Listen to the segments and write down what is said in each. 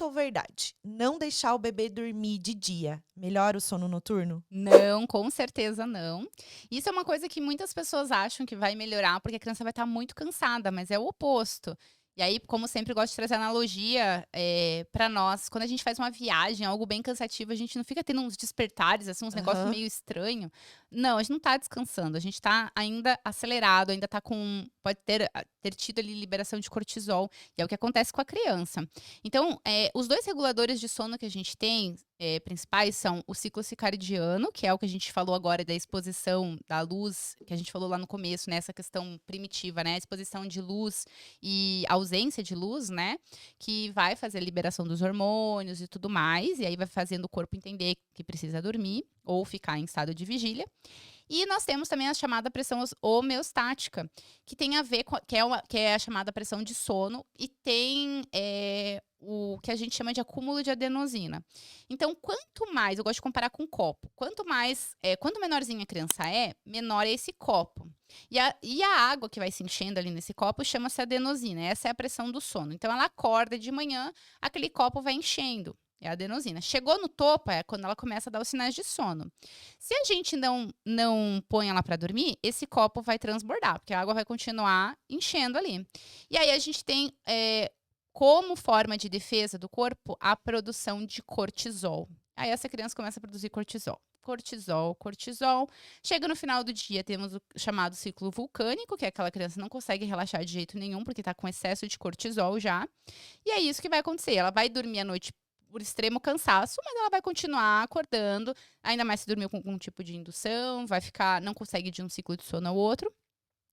ou verdade? Não deixar o bebê dormir de dia melhora o sono noturno? Não, com certeza não. Isso é uma coisa que muitas pessoas acham que vai melhorar, porque a criança vai estar muito cansada, mas é o oposto. E aí, como sempre, eu gosto de trazer analogia, pra nós. Quando a gente faz uma viagem, algo bem cansativo, a gente não fica tendo uns despertares, assim, uns negócios Aham. meio estranho. Não, a gente não tá descansando, a gente tá ainda acelerado, ainda tá com pode ter tido ali liberação de cortisol, e é o que acontece com a criança. Então, os 2 reguladores de sono que a gente tem, principais são o ciclo circadiano, que é o que a gente falou agora da exposição da luz, que a gente falou lá no começo, né, essa questão primitiva, né, a exposição de luz e ausência de luz, né, que vai fazer a liberação dos hormônios e tudo mais, e aí vai fazendo o corpo entender que precisa dormir ou ficar em estado de vigília. E nós temos também a chamada pressão homeostática, que tem a ver com que é a chamada pressão de sono e tem, o que a gente chama de acúmulo de adenosina. Então, quanto mais eu gosto de comparar com copo, quanto menorzinha a criança é, menor é esse copo. E a água que vai se enchendo ali nesse copo chama-se adenosina, essa é a pressão do sono. Então ela acorda de manhã, aquele copo vai enchendo, é a adenosina. Chegou no topo, é quando ela começa a dar os sinais de sono. Se a gente não põe ela para dormir, esse copo vai transbordar, porque a água vai continuar enchendo ali. E aí a gente tem, como forma de defesa do corpo, a produção de cortisol. Aí essa criança começa a produzir cortisol. Cortisol, cortisol. Chega no final do dia, temos o chamado ciclo vulcânico, que é aquela criança que não consegue relaxar de jeito nenhum, porque está com excesso de cortisol já. E é isso que vai acontecer. Ela vai dormir à noite por extremo cansaço, mas ela vai continuar acordando, ainda mais se dormiu com algum tipo de indução, vai ficar, não consegue ir de um ciclo de sono ao outro.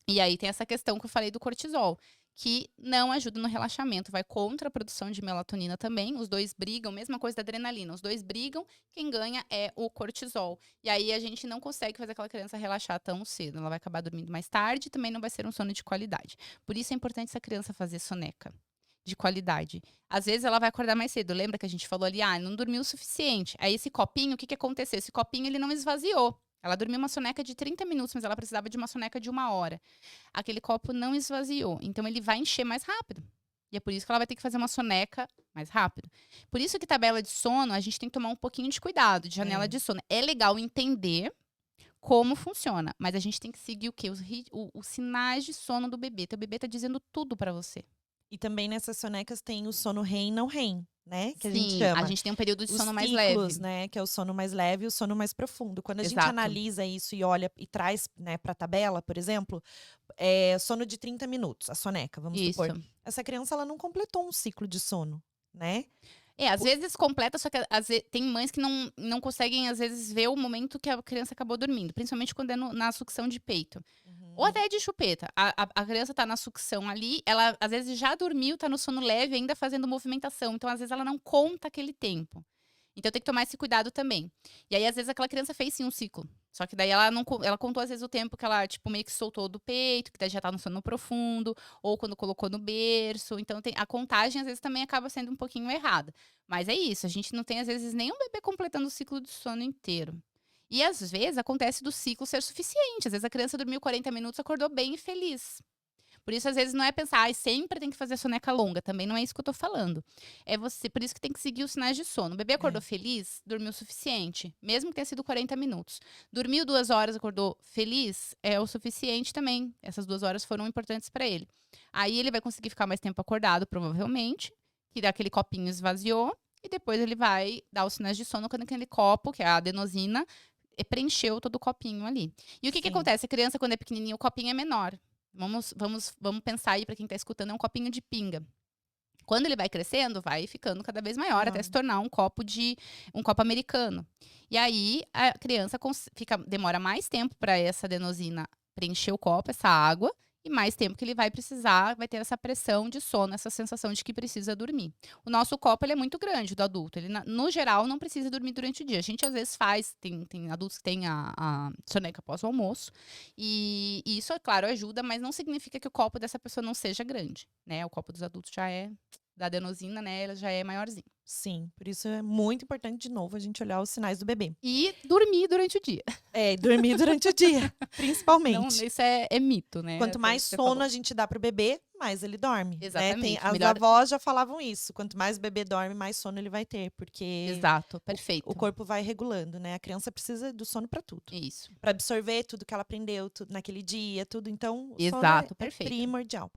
E aí tem essa questão que eu falei do cortisol, que não ajuda no relaxamento, vai contra a produção de melatonina também. Os dois brigam, mesma coisa da adrenalina, os dois brigam, quem ganha é o cortisol. E aí a gente não consegue fazer aquela criança relaxar tão cedo, ela vai acabar dormindo mais tarde e também não vai ser um sono de qualidade. Por isso é importante essa criança fazer soneca de qualidade. Às vezes ela vai acordar mais cedo, lembra que a gente falou ali: "Ah, não dormiu o suficiente". Aí esse copinho, o que que aconteceu? Esse copinho ele não esvaziou. Ela dormiu uma soneca de 30 minutos, mas ela precisava de uma soneca de 1 hora. Aquele copo não esvaziou, então ele vai encher mais rápido. E é por isso que ela vai ter que fazer uma soneca mais rápido. Por isso que tabela de sono, a gente tem que tomar um pouquinho de cuidado, de janela É. de sono. É legal entender como funciona, mas a gente tem que seguir o quê? Os sinais de sono do bebê. Teu bebê tá dizendo tudo pra você. E também nessas sonecas tem o sono REM e não REM, né, que a gente Sim, a chama. gente tem um período de Os sono mais ciclos, leve. né, que é o sono mais leve e o sono mais profundo. Quando a gente Exato. analisa isso e olha e traz, né, pra tabela, por exemplo, sono de 30 minutos, a soneca, vamos supor. Isso. Essa criança ela não completou um ciclo de sono, né. É, às Po vezes completa, só que tem mães que não conseguem, às vezes, ver o momento que a criança acabou dormindo, principalmente quando é na sucção de peito. Ou Uhum. até de chupeta. A criança tá na sucção ali, ela às vezes já dormiu, tá no sono leve, ainda fazendo movimentação, então às vezes ela não conta aquele tempo. Então tem que tomar esse cuidado também. E aí às vezes aquela criança fez sim um ciclo, só que daí ela não co ela contou às vezes o tempo que ela, tipo, meio que soltou do peito, que daí já tá no sono profundo, ou quando colocou no berço, então tem a contagem às vezes também acaba sendo um pouquinho errada. Mas é isso, a gente não tem às vezes nem um bebê completando o ciclo de sono inteiro. E às vezes acontece do ciclo ser suficiente, às vezes a criança dormiu 40 minutos, acordou bem e feliz. Por isso, às vezes, não é pensar: "Ai, sempre tem que fazer soneca longa", também não é isso que eu tô falando. É você por isso que tem que seguir os sinais de sono. O bebê acordou É, feliz, dormiu o suficiente, mesmo que tenha sido 40 minutos. Dormiu 2 horas, acordou feliz, é o suficiente também. Essas 2 horas foram importantes para ele. Aí ele vai conseguir ficar mais tempo acordado, provavelmente, que aquele copinho esvaziou, e depois ele vai dar os sinais de sono quando aquele copo, que é a adenosina, preencheu todo o copinho ali. E o que que sim. acontece? A criança, quando é pequenininha, o copinho é menor. Vamos pensar aí para quem está escutando, é um copinho de pinga. Quando ele vai crescendo, vai ficando cada vez maior, até Maior. se tornar um copo americano. E aí a criança demora mais tempo para essa adenosina preencher o copo, essa água, e mais tempo que ele vai precisar, vai ter essa pressão de sono, essa sensação de que precisa dormir. O nosso copo ele é muito grande, o do adulto. Ele, no geral, não precisa dormir durante o dia. A gente às vezes faz, tem adultos que têm a soneca após o almoço, e isso, é claro, ajuda, mas não significa que o copo dessa pessoa não seja grande, né? O copo dos adultos já é. da adenosina, né, ela já é maiorzinho. Sim, por isso é muito importante, de novo, a gente olhar os sinais do bebê. E dormir durante o dia. Dormir durante o dia, Não, principalmente. isso é mito, né? Quanto Foi mais o que você sono falou. a gente dá pro bebê, mais ele dorme. Né? Exatamente, As melhor- avós já falavam isso. Quanto mais o bebê dorme, mais sono ele vai ter. Porque Exato, perfeito. o corpo vai regulando, né? A criança precisa do sono para tudo. Isso. Para absorver tudo que ela aprendeu tudo naquele dia, tudo. Então, o sono Exato, é perfeito. primordial.